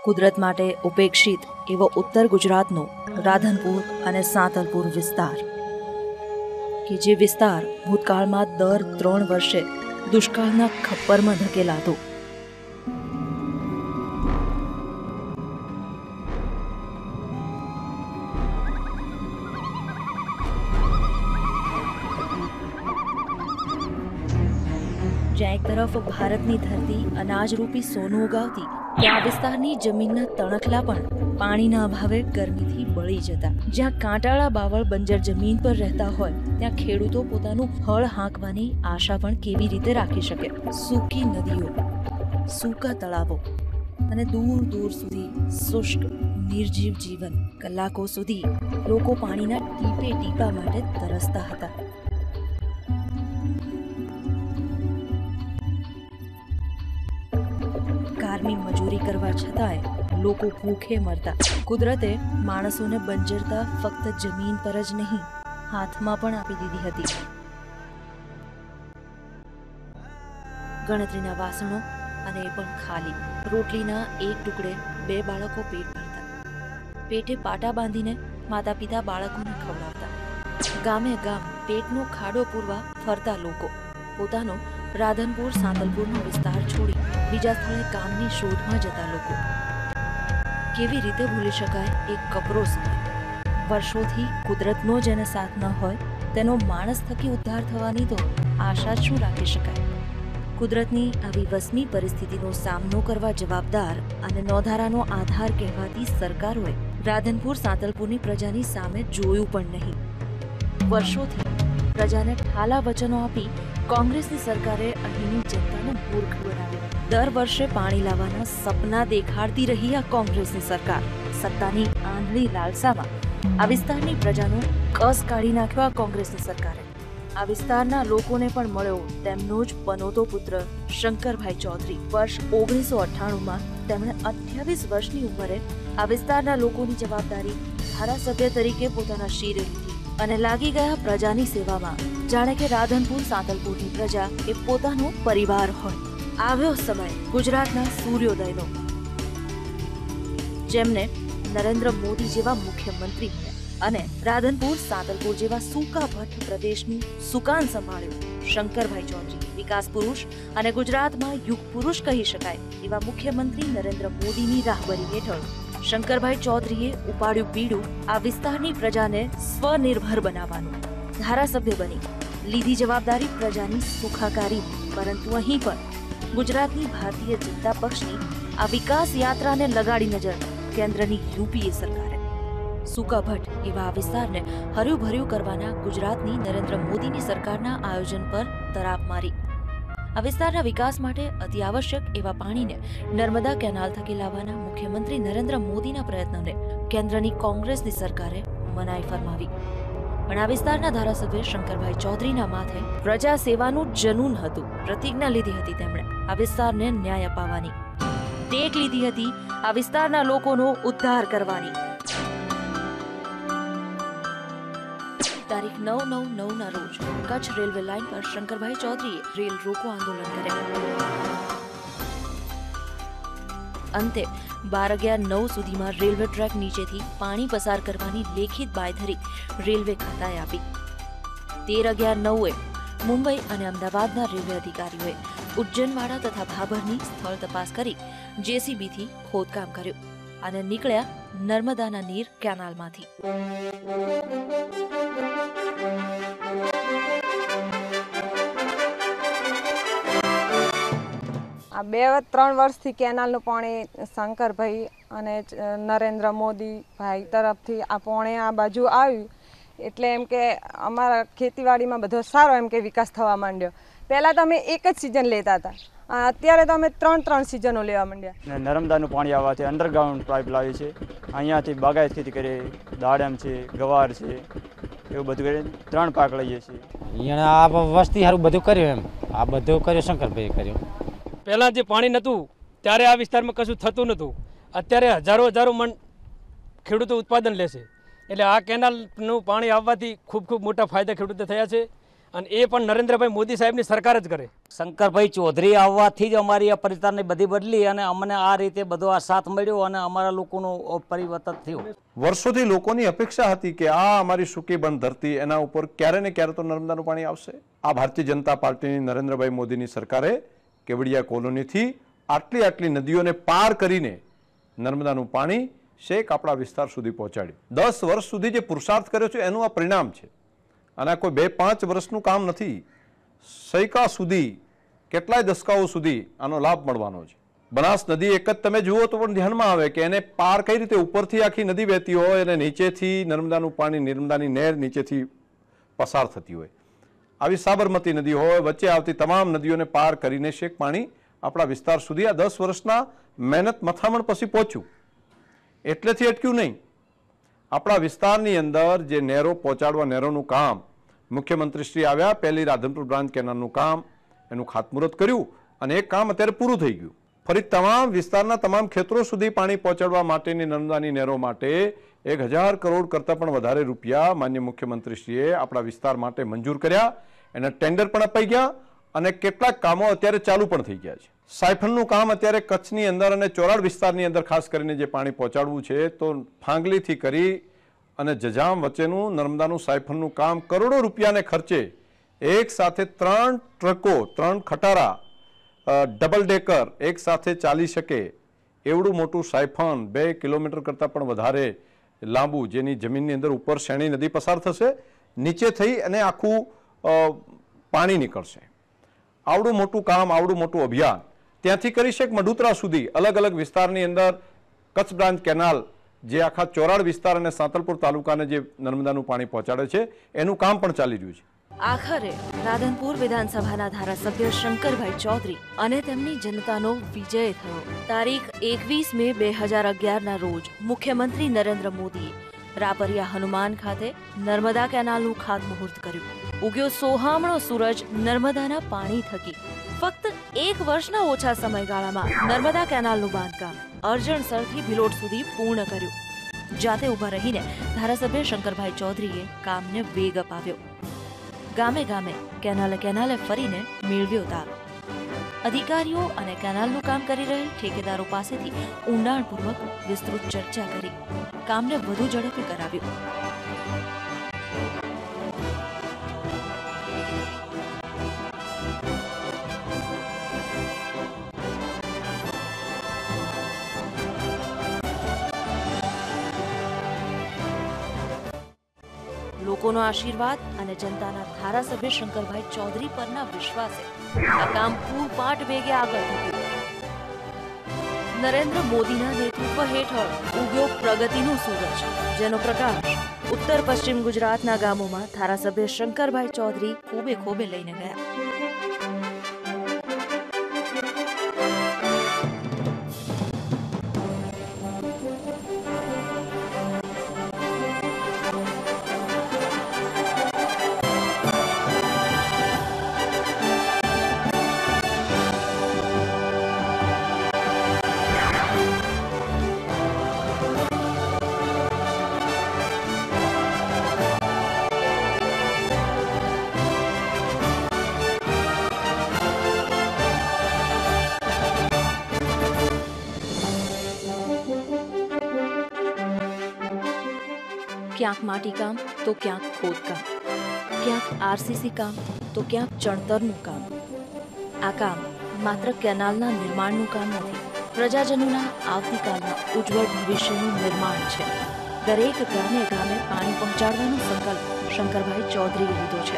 કુદરત માટે ઉપેક્ષિત એવો ઉત્તર ગુજરાતનો રાધનપુર અને સાંતલપુર વિસ્તાર, કે જે વિસ્તાર ભૂતકાળમાં દર 3 વર્ષે દુષ્કાળના ખપ્પરમાં ધકેલાતો. જ્યાં એક તરફ ભારતની ધરતી અનાજરૂપી સોનું ઉગાવતી, ત્યાં વિસ્તારની જમીનના તણખલા પણ પાણીના અભાવે ગરમીથી બળી જતા. જ્યાં કાંટાળા બાવળ બંજર જમીન પર રહેતા હોય, ત્યાં ખેડૂતો પોતાનું હળ હાંકવાની આશા પણ કેવી રીતે રાખી શકે? સૂકી નદીઓ, સૂકા તળાવો અને દૂર દૂર સુધી શુષ્ક નિર્જીવ જીવન. કલાકો સુધી લોકો પાણીના ટીપે ટીપા માટે તરસતા હતા. કારની મજૂરી કરવા છતાંય લોકો ભૂખે મરતા. કુદરતે માણસોને બંજરતા ફક્ત જમીન પર જ નહીં, હાથમાં પણ આપી દીધી હતી. ગણતરીના વાસણો, અને એ પણ ખાલી. રોટલીના એક ટુકડે 2 બાળકો પેટ ભરતા. પેટે પાટા બાંધીને માતા પિતા બાળકોને ખવડાવતા. ગામે ગામ પેટનો ખાડો પૂરવા ફરતા લોકો પોતાનો રાધનપુર સાંતલપુરનો વિસ્તાર છોડી બીજા સ્થળે કામની શોધમાં જતા લોકો. કેવી રીતે ભૂલી શકાય એક કપરો સમય? વર્ષોથી કુદરતનો જેને સાથ ન હોય, તેનો માણસ થકી ઉદ્ધાર થવાની તો આશા જ શું રાખી શકાય? કુદરતની આવી વસમી પરિસ્થિતિનો સામનો કરવા જવાબદાર અને નોંધારાનો આધાર કહેવાતી સરકારોએ રાધનપુર સાંતલપુરની પ્રજાની સામે જોયું પણ નહીં. વર્ષોથી પ્રજાને ઠાલા વચનો આપી કોંગ્રેસની સરકારે અહીંની જનતાને મૂર્ખ બનાવી. દર વર્ષે પાણી લાવવાના સપના દેખાડતી રહી આ કોંગ્રેસની સરકાર. સત્તાની આંધળી લાલસામાં આ વિસ્તારની પ્રજાનો કસ કાઢી નાખ્યો આ કોંગ્રેસની સરકારે. આ વિસ્તારના લોકોને પણ મળ્યો તેમનો જ પનોતો પુત્ર શંકરભાઈ ચૌધરી. વર્ષ 1998માં તેમણે 28 વર્ષની ઉંમરે આ વિસ્તારના લોકોની જવાબદારી ધારાસભ્ય તરીકે પોતાના શિરે લીધી અને લાગી ગયા પ્રજાની સેવામાં. જાણે કે રાધનપુર સાંતલપુરની પ્રજા એ પોતાનો પરિવાર હોય. આવ્યો સમય ગુજરાતના સૂર્યોદયનો, જેમને નરેન્દ્ર મોદી જેવા મુખ્યમંત્રી અને રાધનપુર સાંતલપુર જેવા સૂકા ભટ્ટ પ્રદેશનું સુકાન સંભાળ્યું. શંકરભાઈ ચૌધરી વિકાસ પુરુષ અને ગુજરાતમાં યુગ પુરુષ કહી શકાય એવા મુખ્યમંત્રી નરેન્દ્ર મોદીની રાહબરી હેઠળ શંકરભાઈ ચૌધરીએ ઉપાડ્યું બીડું આ વિસ્તારની પ્રજાને સ્વનિર્ભર બનાવવાનું. ધારાસભ્ય બની લીધી જવાબદારી પ્રજાની સુખાકારી. પરંતુ અહીં પણ ગુજરાતની ભારતીય જનતા પક્ષની આ વિકાસ યાત્રાને લગાડી નજર કેન્દ્રની યુપીએ સરકારે. સૂકા ભટ્ટ એવા આ વિસ્તારને હર્યું ભર્યું કરવાના ગુજરાતની નરેન્દ્ર મોદીની સરકારના આયોજન પર તરાપ મારી. આ વિસ્તારના વિકાસ માટે અતિ આવશ્યક એવા પાણીને નર્મદા કેનાલ થકી લાવવાના મુખ્યમંત્રી નરેન્દ્ર મોદીના પ્રયત્નોને કેન્દ્રની કોંગ્રેસની સરકારે મનાઈ ફરમાવી. પણ આ વિસ્તારના ધારાસભ્ય શંકરભાઈ ચૌધરીના માથે પ્રજા સેવાનું જનૂન હતું. પ્રતિજ્ઞા લીધી હતી તેમણે આ વિસ્તારને ન્યાય અપાવવાની. ટેક લીધી હતી આ વિસ્તારના લોકોનો ઉદ્ધાર કરવાની. તારીખ 9/9/9ના રોજ કચ્છ રેલવે લાઇન પર શંકરભાઈ ચૌધરીએ રેલ રોકો આંદોલન કર્યા. અંતે 12:09 સુધીમાં રેલવે ટ્રેક નીચેથી પાણી પસાર કરવાની લેખિત બાંયધરી રેલવે ખાતાએ આપી. 13:09 મુંબઈ અને અમદાવાદના રેલવે અધિકારીઓએ ઉજ્જૈનવાડા તથા ભાભરની સ્થળ તપાસ કરી જેસીબીથી ખોદકામ કર્યું અને નીકળ્યા નર્મદાના નીર કેનાલમાંથી. આ 2-3 વર્ષથી કેનાલનું પાણી શંકરભાઈ અને નરેન્દ્ર મોદી ભાઈ તરફથી આ પાણી આ બાજુ આવ્યું એટલે એમ કે અમારા ખેતીવાડીમાં બધો સારો એમ કે વિકાસ થવા માંડ્યો. પહેલાં તો અમે એક જ સિઝન લેતા હતા, અત્યારે તો અમે 3 સિઝનો લેવા માંડ્યા. નર્મદાનું પાણી આવવાથી અંડરગ્રાઉન્ડ પાઇપ લાવી છે. અહીંયાથી બાગાયત ખેતી કરીએ, દાડમ છે, ગવાર છે, એવું બધું કરીને 3 પાક લઈએ છીએ. અહીંયા આ વસ્તી સારું બધું કર્યું, એમ આ બધું કર્યું શંકરભાઈ કર્યું. પહેલાં જે પાણી નહોતું ત્યારે આ વિસ્તારમાં કશું થતું નહોતું. અત્યારે હજારો મણ ખેડૂતો ઉત્પાદન લેશે. એટલે આ કેનાલનું પાણી આવવાથી ખૂબ મોટા ફાયદા ખેડૂતો થયા છે અને એ પણ નરેન્દ્રભાઈ મોદી સાહેબની સરકાર જ કરે. શંકરભાઈ ચૌધરી આવવાથી જ અમારી આ પરિતારની બધી બદલી અને અમને આ રીતે બધો આ સાથ મળ્યો અને અમારા લોકોનું પરિવર્તન થયું. વર્ષોથી લોકોની અપેક્ષા હતી કે આ અમારી સૂકી બંધ ધરતી એના ઉપર ક્યારે ને ક્યારે તો નર્મદાનું પાણી આવશે. આ ભારતીય જનતા પાર્ટીની નરેન્દ્રભાઈ મોદીની સરકારે કેવડિયા કોલોનીથી આટલી નદીઓને પાર કરીને નર્મદાનું પાણી શેક આપણા વિસ્તાર સુધી પહોંચાડ્યું. 10 વર્ષ સુધી જે પુરુષાર્થ કર્યો છે એનું આ પરિણામ છે. અને આ કોઈ 2-5 વર્ષનું કામ નથી. સૈકા સુધી કેટલાય દશકાઓ સુધી આનો લાભ મળવાનો છે. બનાસ નદી એક જ તમે જુઓ તો પણ ધ્યાનમાં આવે કે એને પાર કઈ રીતે ઉપરથી આખી નદી વહેતી હોય અને નીચેથી નર્મદાનું પાણી નર્મદાની નહેર નીચેથી પસાર થતી હોય. આવી સાબરમતી નદી હોય, વચ્ચે આવતી તમામ નદીઓને પાર કરીને શેક પાણી આપણા વિસ્તાર સુધી આ 10 વર્ષના મહેનત મથામણ પછી પહોંચ્યું. એટલેથી અટક્યું નહીં. આપણા વિસ્તારની અંદર જે નહેરો પહોંચાડવા નહેરોનું કામ મુખ્યમંત્રી શ્રી આવ્યા, પહેલી રાધનપુર બ્રાન્ચ કેનાલનું કામ એનું ખાતમુહૂર્ત કર્યું અને એ કામ અત્યારે પૂરું થઈ ગયું. ફરી તમામ વિસ્તારના તમામ ખેતરો સુધી પાણી પહોંચાડવા માટેની નર્મદાની નહેરો માટે 1000 કરોડ કરતાં પણ વધારે રૂપિયા માન્ય મુખ્યમંત્રીશ્રીએ આપણા વિસ્તાર માટે મંજૂર કર્યા. એના ટેન્ડર પણ અપાઈ ગયા અને કેટલાક કામો અત્યારે ચાલુ પણ થઈ ગયા છે. સાયફનનું કામ અત્યારે કચ્છની અંદર અને ચોરાડ વિસ્તારની અંદર ખાસ કરીને જે પાણી પહોંચાડવું છે તો ફાંગલીથી કરી અને જજામ વચ્ચેનું નર્મદાનું સાયફનનું કામ કરોડો રૂપિયાને ખર્ચે એક સાથે 3 ટ્રકો 3 ખટારા ડબલ ડેકર એક સાથે ચાલી શકે એવડું મોટું સાયફન 2 કિલોમીટર કરતાં પણ વધારે લાંબુ, જેની જમીનની અંદર ઉપર શેણી નદી પસાર થશે, નીચે થઈ અને આખું પાણી નીકળશે. આવડું મોટું કામ, આવડું મોટું અભિયાન ત્યાંથી કરી શક મઢુતરા સુધી અલગ અલગ વિસ્તારની અંદર કચ્છ બ્રાન્ચ કેનાલ જે આખા ચોરાડ વિસ્તાર અને સાંતલપુર તાલુકાને જે નર્મદાનું પાણી પહોંચાડે છે એનું કામ પણ ચાલી રહ્યું છે. આખરે રાધનપુર વિધાનસભાના ધારાસભ્ય શંકરભાઈ ચૌધરી અને તેમની જનતાનો વિજય થયો. તારીખ 21 મે 2011ના રોજ મુખ્યમંત્રી નરેન્દ્ર મોદીએ રાપરિયા હનુમાન ખાતે નર્મદા કેનાલનું ખાતમુહૂર્ત કર્યું. ઉગ્યો સોહામણો સૂરજ નર્મદાના પાણી થકી ફક્ત 1 વર્ષના ઓછા સમયગાળામાં નર્મદા કેનાલનું બાંધકામ અરજણસરથી ભિલોડ સુધી પૂર્ણ કર્યું. જાતે ઊભા રહીને ધારાસભ્ય શંકરભાઈ ચૌધરીએ કામને વેગ અપાવ્યો. ગામે ગામે કેનાલે ફરીને મેળવ્યો તાર. અધિકારીઓ અને કેનાલનું કામ કરી રહેલ ઠેકેદારો પાસેથી ઊંડાણપૂર્વક વિસ્તૃત ચર્ચા કરી કામને વધુ ઝડપી કરાવ્યું. લોકોનો આશીર્વાદ અને જનતાના ધારાસભ્ય શંકરભાઈ ચૌધરી પરના વિશ્વાસે આ કામ પૂરપાટ વેગે આગળ વધ્યું. નરેન્દ્ર મોદીના નેતૃત્વ હેઠળ ઉગ્યો પ્રગતિનું સૂરજ, જેનો પ્રકાશ ઉત્તર પશ્ચિમ ગુજરાતના ગામોમાં ધારાસભ્ય શંકરભાઈ ચૌધરી ખોબે લઈને ગયા. ક્યાંક માટીકામ તો ક્યાંક ખોદકામ, ક્યાંક આરસીસી કામ તો ક્યાંક ચણતરનું કામ. આ કામ માત્ર કેનાલના નિર્માણનું કામ નથી, પ્રજાજનોના આવતીકાલના ઉજ્જવળ ભવિષ્યનું નિર્માણ છે. દરેક ગામે પાણી પહોંચાડવાનો સંકલ્પ શંકરભાઈ ચૌધરીએ લીધો છે.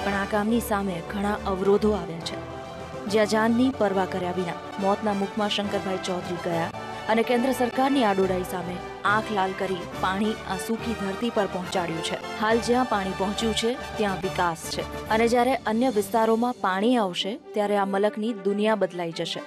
પણ આ કામની સામે ઘણા અવરોધો આવ્યા છે. જ્યાં જાનની પરવા કર્યા વિના મોતના મુખમાં શંકરભાઈ ચૌધરી ગયા અને કેન્દ્ર સરકારની આડોડાઈ સામે આંખ લાલ કરી પાણી આ સૂકી ધરતી પર પહોંચાડ્યું છે. હાલ જ્યાં પાણી પહોંચ્યું છે ત્યાં વિકાસ છે અને જ્યારે અન્ય વિસ્તારોમાં પાણી આવશે ત્યારે આ મલકની દુનિયા બદલાઈ જશે.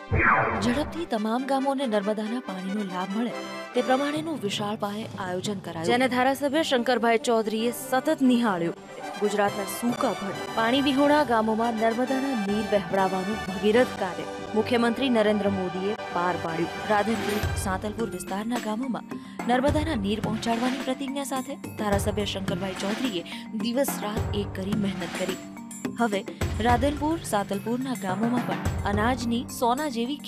ઝડપથી તમામ ગામોને નર્મદાના પાણીનો લાભ મળે તે પ્રમાણેનું વિશાળ પાયે આયોજન કરાયું, જેને ધારાસભ્ય શંકરભાઈ ચૌધરીએ સતત નિહાળ્યું. ગુજરાતના સૂકા ભડ પાણી વિહોણા ગામોમાં નર્મદાના નીર વહેવડાવવાનું ભગીરથ કાર્ય મુખ્યમંત્રી નરેન્દ્ર મોદીએ પાર પાડ્યું. રાધનપુર, સાંતલપુર વિસ્તારના ગામોમાં નર્મદાના નીર પહોંચાડવાની પ્રતિજ્ઞા સાથે ધારાસભ્ય શંકરભાઈ ચૌધરીએ દિવસ રાત એક કરી મહેનત કરી. હવે રાધનપુર સાતલપુરના ગામોમાં પણ અનાજની સોના જેવી